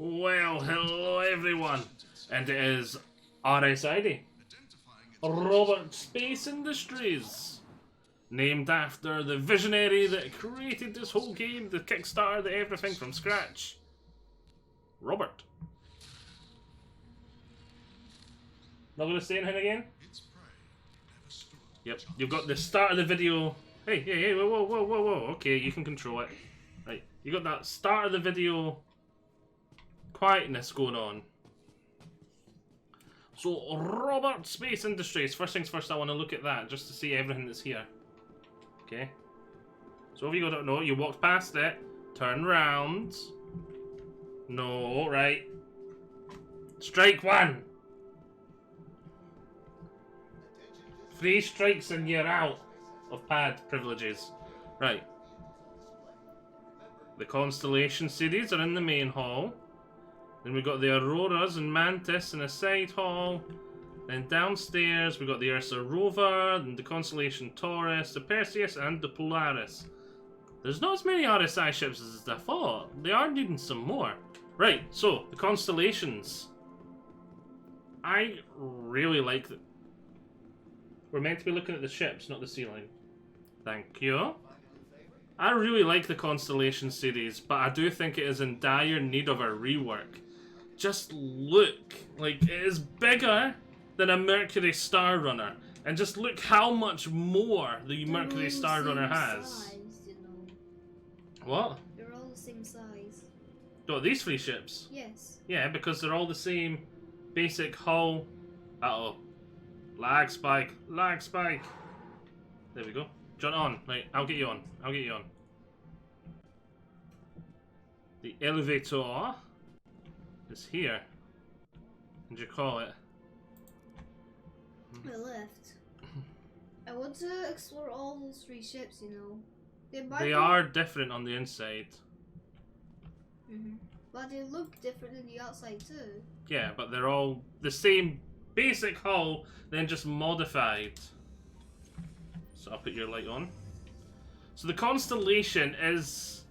Well, hello everyone, and it is RSI, Robert Space Industries, named after the visionary that created this whole game, the Kickstarter, the everything from scratch. Robert. Not gonna say anything again? Yep, you've got the start of the video. Hey, whoa, okay, you can control it. Right, you got that start of the video quietness going on. So, Robert Space Industries, first things first, I want to look at that just to see everything that's here. Okay. So if you don't know, you walked past it, turn round. No, right. Strike one! 3 strikes and you're out of pad privileges. Right. The Constellation series are in the main hall. Then we've got the Auroras and Mantis in a side hall. Then downstairs we've got the Ursa Rover, and the Constellation Taurus, the Perseus and the Polaris. There's not as many RSI ships as I thought. They are needing some more. Right, so the Constellations. I really like them. We're meant to be looking at the ships, not the ceiling. Thank you. I really like the Constellation series, but I do think it is in dire need of a rework. Just look, like, it is bigger than a Mercury Star Runner, and just look how much more the Mercury Star Runner has. Size, you know. What? They're all the same size. Oh, these 3 ships? Yes. Yeah, because they're all the same basic hull. Uh-oh. Lag spike. Lag spike. There we go. Jump on. Right, I'll get you on. I'll get you on. The elevator is here. What do you call it? I left. I want to explore all those 3 ships, you know. They are different on the inside. But they look different on the outside too. Yeah, but they're all the same basic hull, then just modified. So I'll put your light on. So the Constellation is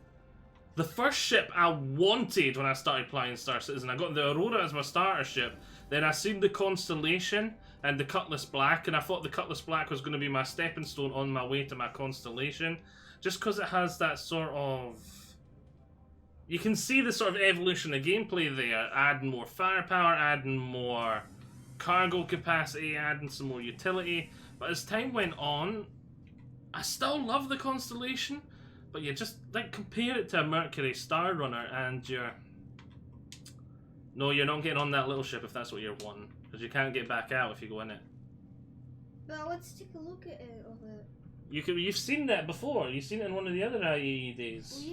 the first ship I wanted when I started playing Star Citizen. I got the Aurora as my starter ship. Then I seen the Constellation and the Cutlass Black, and I thought the Cutlass Black was going to be my stepping stone on my way to my Constellation. Just because it has that sort of... You can see the sort of evolution of gameplay there. Adding more firepower, adding more cargo capacity, adding some more utility. But as time went on, I still love the Constellation. But you just, like, compare it to a Mercury Star Runner and you're... No, you're not getting on that little ship if that's what you're wanting. Because you can't get back out if you go in it. But I want to take a look at it of it. You've seen that before. You've seen it in one of the other IAE days. Oh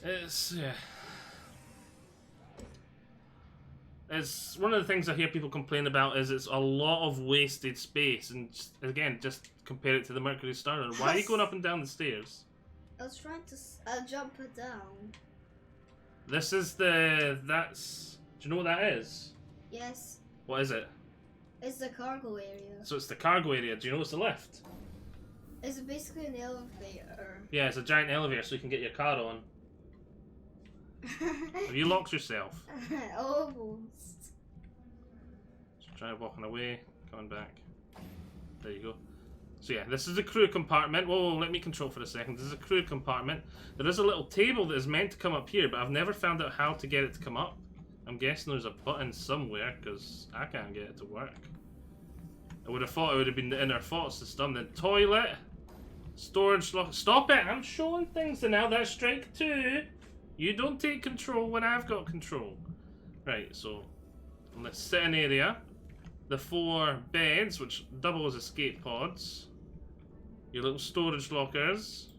yeah. Yeah. It's one of the things I hear people complain about is it's a lot of wasted space, and again, just compare it to the Mercury Star Runner. Why are you going up and down the stairs? I was trying to jump it down. This is the... that's... Do you know what that is? Yes. What is it? It's the cargo area. So it's the cargo area. Do you know what's the lift? It's basically an elevator. Yeah, it's a giant elevator so you can get your car on. Have you locked yourself? Almost. Just try walking away, coming back. There you go. So yeah, this is the crew compartment. Whoa, let me control for a second. This is a crew compartment. There is a little table that is meant to come up here, but I've never found out how to get it to come up. I'm guessing there's a button somewhere, because I can't get it to work. I would have thought it would have been the inner thought system. Then toilet, storage lock. Stop it! I'm showing things, and now that's strike 2. You don't take control when I've got control. Right, so let's sit an area. The 4 beds, which double as escape pods. Your little storage lockers.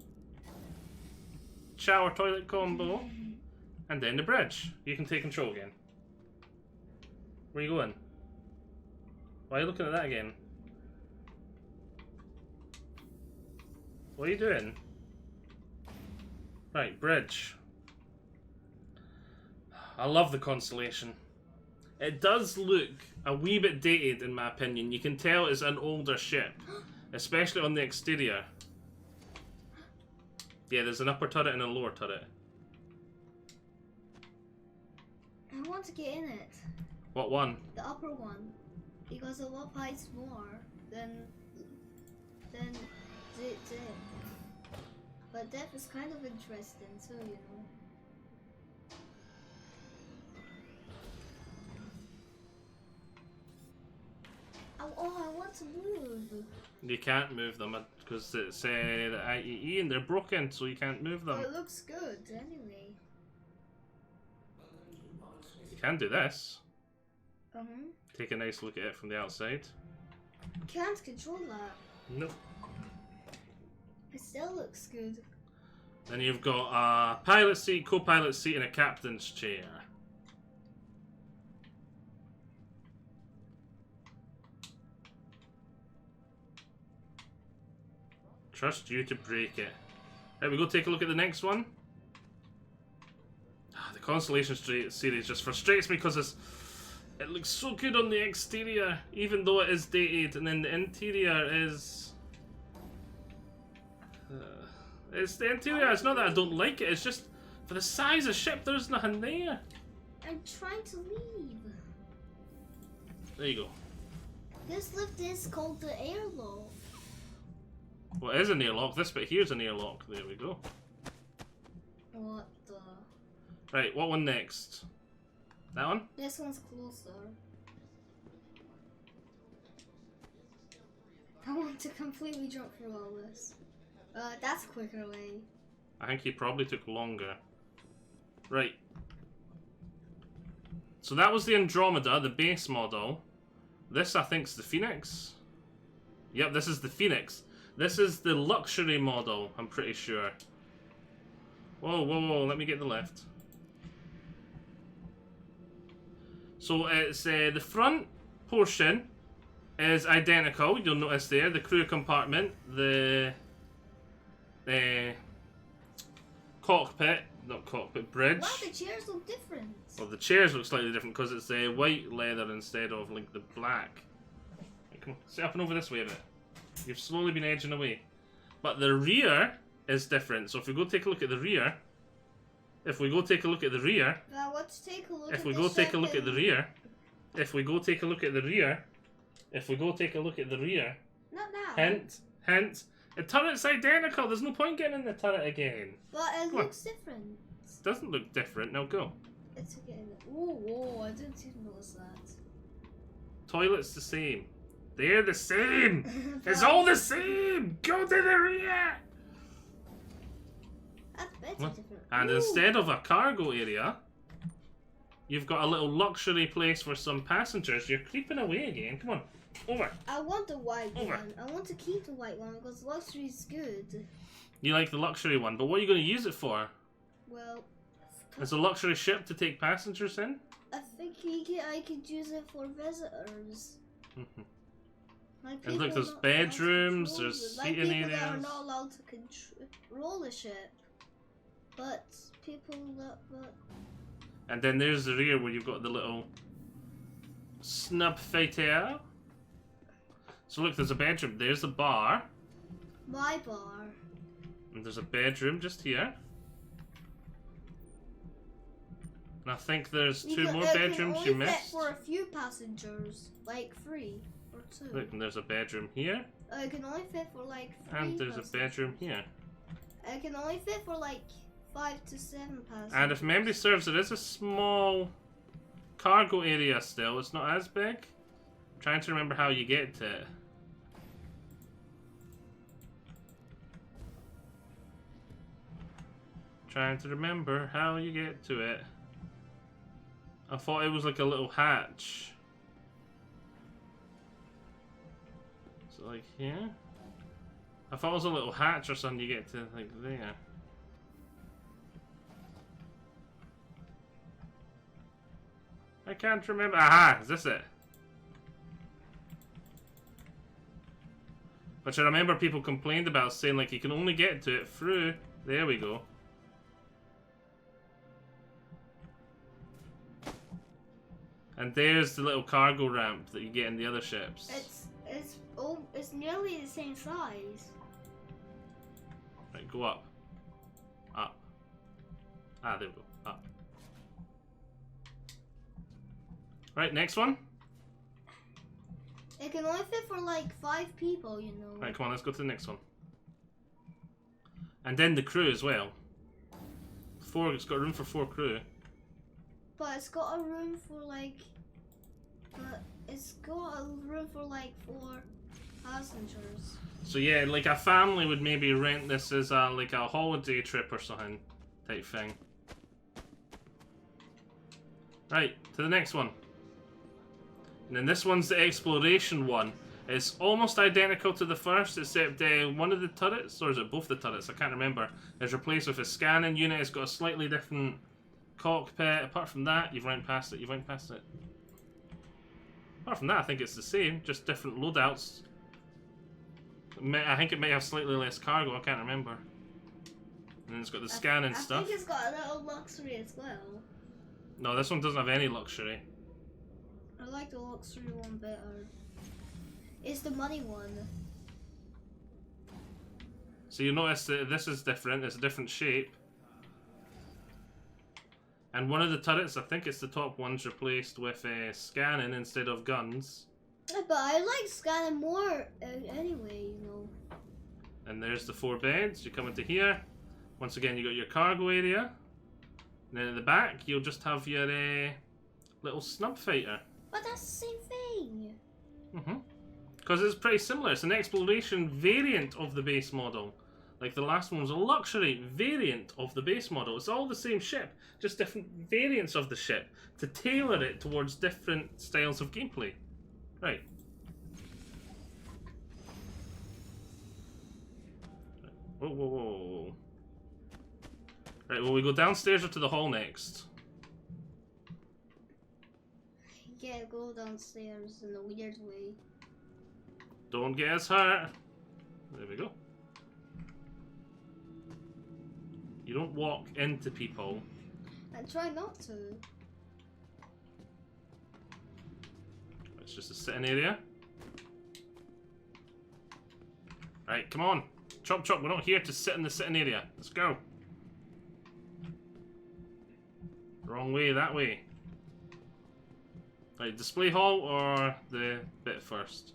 Shower toilet combo. And then the bridge. You can take control again. Where are you going? Why are you looking at that again? What are you doing? Right, bridge. I love the Constellation. It does look a wee bit dated in my opinion. You can tell it's an older ship, especially on the exterior. Yeah, there's an upper turret and a lower turret. I want to get in it. What one? The upper one. Because the love heights more than dip. But depth is kind of interesting too, you know. Oh, I want to move. You can't move them because it's the IAE and they're broken, so you can't move them. But it looks good anyway. You can do this. Uh-huh. Take a nice look at it from the outside. Can't control that. Nope. It still looks good. Then you've got a pilot seat, co-pilot seat, and a captain's chair. Trust you to break it. Right, we go take a look at the next one. The Constellation series just frustrates me because it looks so good on the exterior, even though it is dated, and then the interior is... it's the interior, it's not that I don't like it, it's just for the size of ship, there's nothing there. I'm trying to leave. There you go. This lift is called the airlock. Well, it is an airlock. This bit here's an airlock. There we go. What the? Right, what one next? That one? This one's closer. I want to completely jump through all this. That's a quicker way. I think he probably took longer. Right. So that was the Andromeda, the base model. This, I think, is the Phoenix. Yep, this is the Phoenix. This is the luxury model, I'm pretty sure. Whoa, whoa, whoa, let me get the left. So it's the front portion is identical, you'll notice there, the crew compartment, the cockpit, not cockpit, bridge. Why the chairs look different? Well, the chairs look slightly different because it's white leather instead of like the black. Right, come on, sit up and over this way a bit. You've slowly been edging away. But the rear is different. So if we go take a look at the rear, if we go take a look at the rear, let's take a look if at we the go take a look ship at the rear, if we go take a look at the rear, if we go take a look at the rear, Not now. hint, hint, the turret's identical. There's no point getting in the turret again. But it Come on. looks different. It doesn't look different. Now go. It's again. Oh, whoa! I didn't even notice that. Toilet's the same. They're the same. It's all the same. Go to the rear. That's better different. And Ooh. instead of a cargo area, you've got a little luxury place for some passengers. You're creeping away again. Come on, over. I want the white Over. one. I want to keep the white one because luxury is good. You like the luxury one, but what are you going to use it for? Well, It's a luxury ship to take passengers in? I think I could use it for visitors. Like And look, people there's not allowed to bedrooms, control there's it. Like seating people that are areas. not allowed to control the ship, but people that. But And then there's the rear where you've got the little snub fighter. So look, there's a bedroom. There's a bar. my bar. And there's a bedroom just here. And I think there's two more bedrooms you It can only fit missed. for a few passengers, like 3 or 2. Look, and there's a bedroom here. It can only fit for like 3 And there's a passengers. bedroom here. It can only fit for like 5 to 7 passengers. And if memory serves, there is a small cargo area still. It's not as big. I'm trying to remember how you get to it. Trying to remember how you get to it. I thought it was like a little hatch. Is it like here? I thought it was a little hatch or something you get to like there. I can't remember. Aha! Is this it? Which I remember people complained about, saying like you can only get to it through. There we go. And there's the little cargo ramp that you get in the other ships. It's nearly the same size. Right, go up. Ah, there we go. Up. Right, next one. It can only fit for like 5 people, you know. Right, come on, let's go to the next one. And then the crew as well. It's got room for 4 crew. But it's got a room for like. But it's got a room for like 4 passengers. So yeah, like a family would maybe rent this as a like a holiday trip or something type thing. Right, to the next one. And then this one's the exploration one. It's almost identical to the first, except one of the turrets, or is it both the turrets? I can't remember. Is replaced with a scanning unit. It's got a slightly different cockpit. Apart from that, you've went past it. Apart from that, I think it's the same, just different loadouts. I think it may have slightly less cargo. I can't remember. And then it's got the scanning stuff. I think it's got a little luxury as well. No, this one doesn't have any luxury. I like the luxury one better. It's the money one. So you notice that this is different. It's a different shape. And one of the turrets, I think it's the top one's replaced with scanning instead of guns. But I like scanning more anyway, you know. And there's the 4 beds. You come into here. Once again, you got your cargo area. And then at the back, you'll just have your little snub fighter. But that's the same thing. Because it's pretty similar. It's an exploration variant of the base model. Like the last one was a luxury variant of the base model. It's all the same ship, just different variants of the ship to tailor it towards different styles of gameplay. Right. Whoa, whoa, whoa. Right, well, we go downstairs or to the hall next? Yeah, go downstairs in a weird way. Don't get us hurt. There we go. You don't walk into people. And try not to. It's just a sitting area. Right, come on. Chop chop, we're not here to sit in the sitting area. Let's go. Wrong way, that way. Right, display hall or the bit first?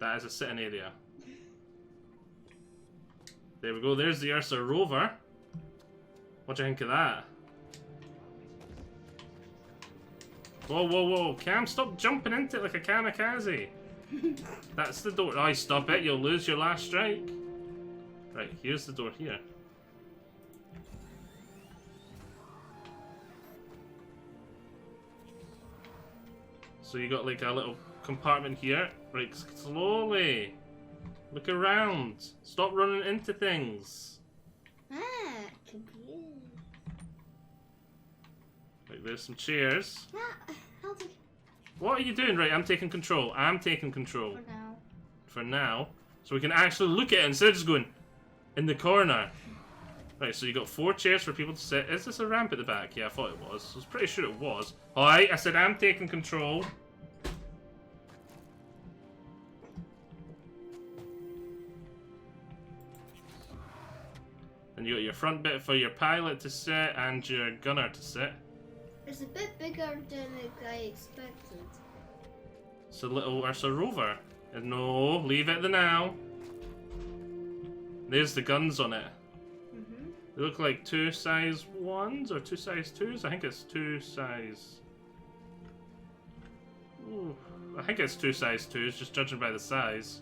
That is a sitting area. There we go, there's the Ursa rover. What do you think of that? Whoa, whoa, whoa. Cam, stop jumping into it like a kamikaze. That's the door. Oh, stop it. You'll lose your last strike. Right, here's the door here. So you got like a little compartment here. Right, slowly. Look around. Stop running into things. Ah, confused. Right, there's some chairs. How do... What are you doing? Right, I'm taking control. I'm taking control. For now. For now. So we can actually look at it instead of just going in the corner. Right, so you got 4 chairs for people to sit. Is this a ramp at the back? Yeah, I thought it was. I was pretty sure it was. Alright, I said I'm taking control. And you got your front bit for your pilot to sit and your gunner to sit. It's a bit bigger than I expected. It's a little Ursa rover. And no, leave it the now. There's the guns on it. They look like 2 size 1s or 2 size 2s. I think it's 2 size... Ooh, I think it's 2 size 2s, just judging by the size.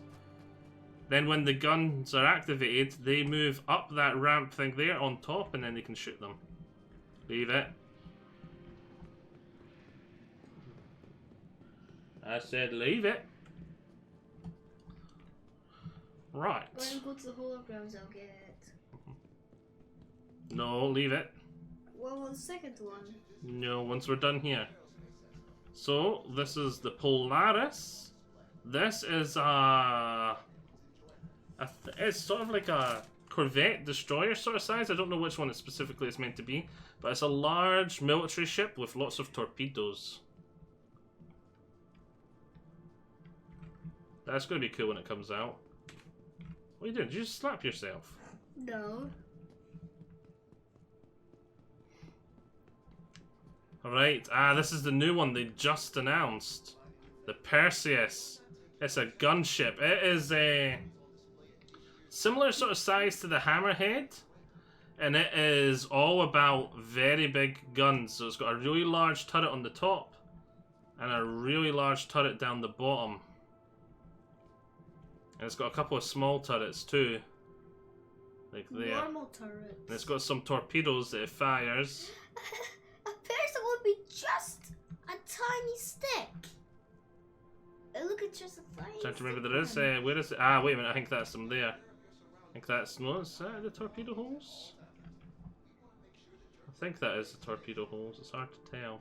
Then when the guns are activated, they move up that ramp thing there on top and then they can shoot them. Leave it. I said leave it. Right. When I go to the holograms, I'll get it. No, leave it. What was the second one? No, once we're done here. So, this is the Polaris. This is it's sort of like a Corvette destroyer sort of size. I don't know which one it specifically is meant to be, but it's a large military ship with lots of torpedoes. That's going to be cool when it comes out. What are you doing? Did you just slap yourself? No. Alright, this is the new one they just announced. The Perseus. It's a gunship. It is a similar sort of size to the Hammerhead. And it is all about very big guns. So it's got a really large turret on the top. And a really large turret down the bottom. And it's got a couple of small turrets too. Like there. Normal turrets. And it's got some torpedoes that it fires. Appears it would be just a tiny stick. Look at just a tiny Trying to remember stick there is. one. Where is it? Ah, wait a minute. I think that's them there. I think that's no. Is that the torpedo holes? I think that is the torpedo holes. It's hard to tell.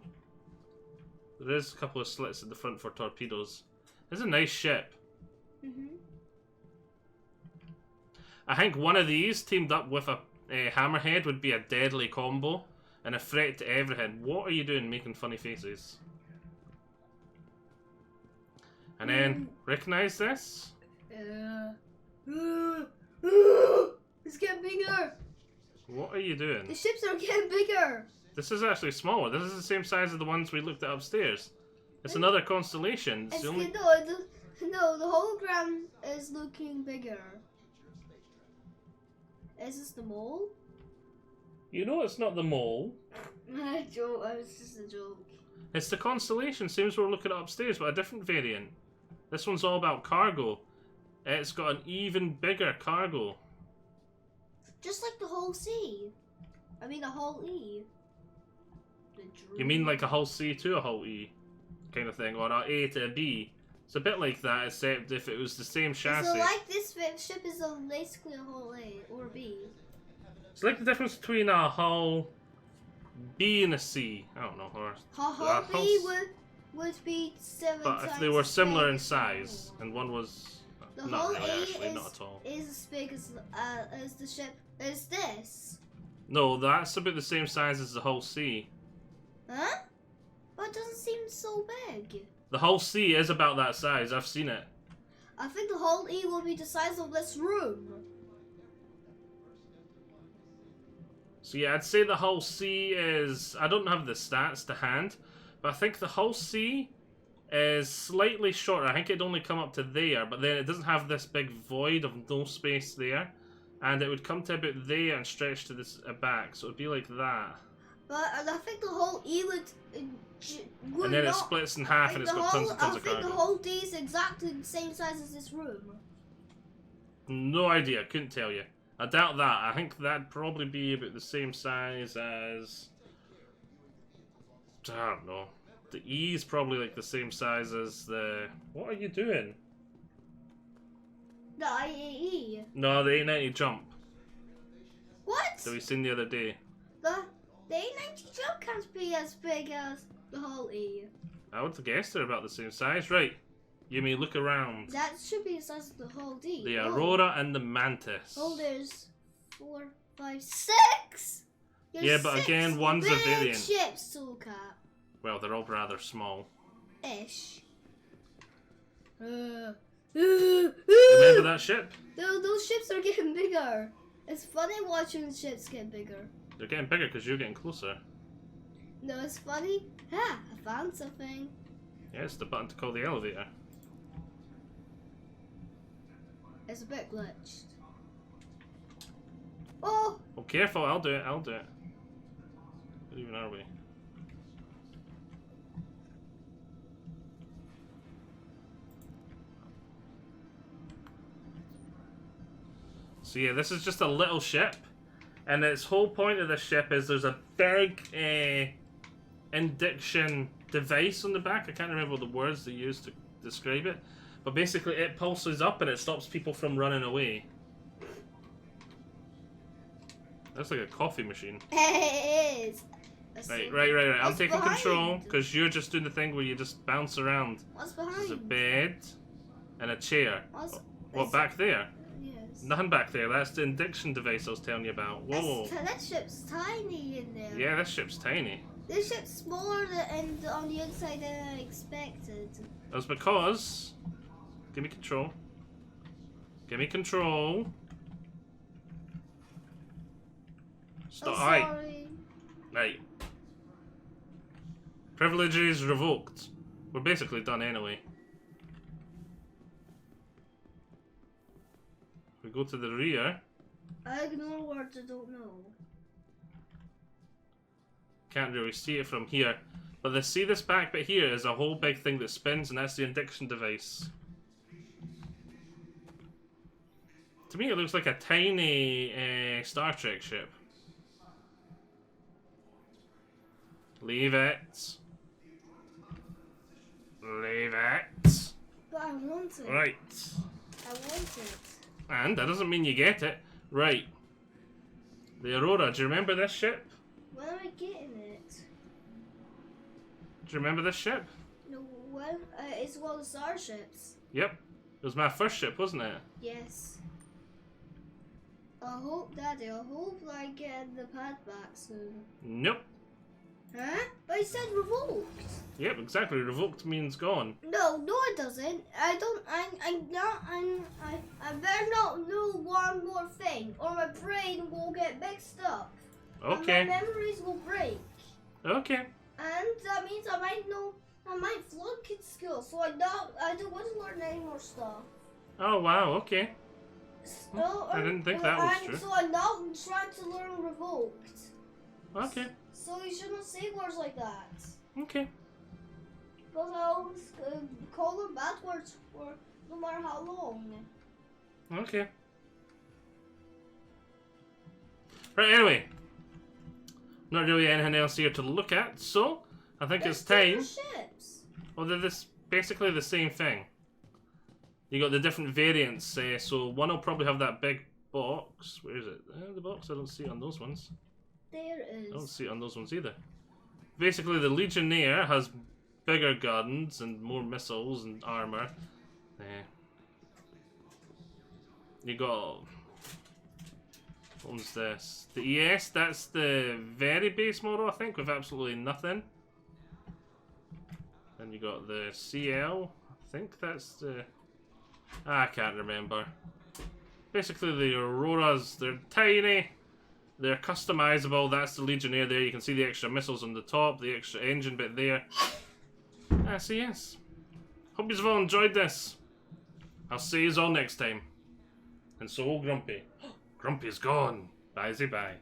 There is a couple of slits at the front for torpedoes. It's a nice ship. I think one of these teamed up with a Hammerhead would be a deadly combo and a threat to everything. What are you doing making funny faces? And then, recognize this? It's getting bigger. What are you doing? The ships are getting bigger. This is actually smaller. This is the same size as the ones we looked at upstairs. It's another constellation. It's the only... No, the hologram is looking bigger. Is this the mole? You know it's not the mole. Joke. It's just a joke. It's the constellation. Same as we're looking at upstairs, but a different variant. This one's all about cargo. It's got an even bigger cargo. Just like the whole C. I mean the whole E. You mean like a whole C to a whole E kind of thing, or an A to a B? It's a bit like that, except if it was the same chassis. So like this ship is basically a whole A or B. It's like the difference between a whole B and a C. I don't know. Or A whole B would be 7 but times if they were similar in as big size, as and one was the not whole really, A actually, not at all. is as big as the ship is this. No, that's about the same size as the whole C. Huh? But it doesn't seem so big. The whole C is about that size. I've seen it. I think the whole E will be the size of this room. So yeah, I'd say the whole C is... I don't have the stats to hand, but I think the whole C is slightly shorter. I think it'd only come up to there, but then it doesn't have this big void of no space there. And it would come to about there and stretch to this back, so it'd be like that. But I think the whole E would And then it splits in half and it's got tons and tons I of think the cargo. whole D is exactly the same size as this room. No idea, couldn't tell you. I doubt that. I think that'd probably be about the same size as... I don't know. The E is probably like the same size as the... What are you doing? The IAE. No, the A90 jump What? that we seen the other day. The A90 jump can't be as big as the whole E. I would have guessed they're about the same size. Right. You may look around. That should be the size of the whole D. The Aurora and the Mantis. Oh, there's 4, 5, 6! There's Yeah, but 6 again, one's a big variant. ships to look at. Well, they're all rather small. Ish. Remember that ship? Those ships are getting bigger. It's funny watching the ships get bigger. They're getting bigger because you're getting closer. No, it's funny. Ah, I found something. Yeah, it's the button to call the elevator. It's a bit glitched. Oh! Oh, careful, I'll do it, I'll do it. Where even are we? So yeah, this is just a little ship. And its whole point of the ship is there's a big indiction device on the back. I can't remember the words they used to describe it. But basically it pulses up and it stops people from running away. That's like a coffee machine. It is. Right. I'm What's taking behind? control because you're just doing the thing where you just bounce around. What's There's a behind? bed and a chair. What, It's- back there? Yes. Nothing back there. That's the indiction device I was telling you about. Whoa. That ship's tiny in there. Yeah, this ship's tiny. This ship's smaller and on the inside than I expected. That's because... Give me control. Give me control. Stop. Oh, Alright. sorry. Right. Privileges revoked. We're basically done anyway. We go to the rear. I ignore words I don't know. Can't really see it from here. But see this back bit here is a whole big thing that spins, and that's the induction device. To me, it looks like a tiny Star Trek ship. Leave it. Leave it. But I want it. Right. I want it. And that doesn't mean you get it. Right. The Aurora, do you remember this ship? When am I getting it? Do you remember this ship? No, well, it's one of the starships. Yep. It was my first ship, wasn't it? Yes. I hope, Daddy, I hope I get the pad back soon. Nope. Huh? But it said revoked. Yep, exactly. Revoked means gone. No, it doesn't. I better not do one more thing, or my brain will get mixed up. Okay. And my memories will break. Okay. And that means I might flunk in school, so I don't want to learn any more stuff. Oh, wow, okay. So, I didn't think that was true. So I'm now trying to learn revoked. Okay. So you shouldn't say words like that. Okay. Because I'll call them bad words for no matter how long. Okay. Right, anyway. Not really anything else here to look at, so I think it's time. Ships. Well, they're basically the same thing. You got the different variants, so one will probably have that big box. Where is it? The box? I don't see it on those ones. There it is. I don't see it on those ones either. Basically, the Legionnaire has bigger guns and more missiles and armor. You got... What was this? The ES, that's the very base model, I think, with absolutely nothing. Then you got the CL. I think that's the... I can't remember. Basically, the Auroras, they're tiny. They're customizable. That's the Legionnaire there. You can see the extra missiles on the top, the extra engine bit there. So yes. Hope you've all enjoyed this. I'll see you all next time. And so, Grumpy. Grumpy's gone. Bye-bye. Bye.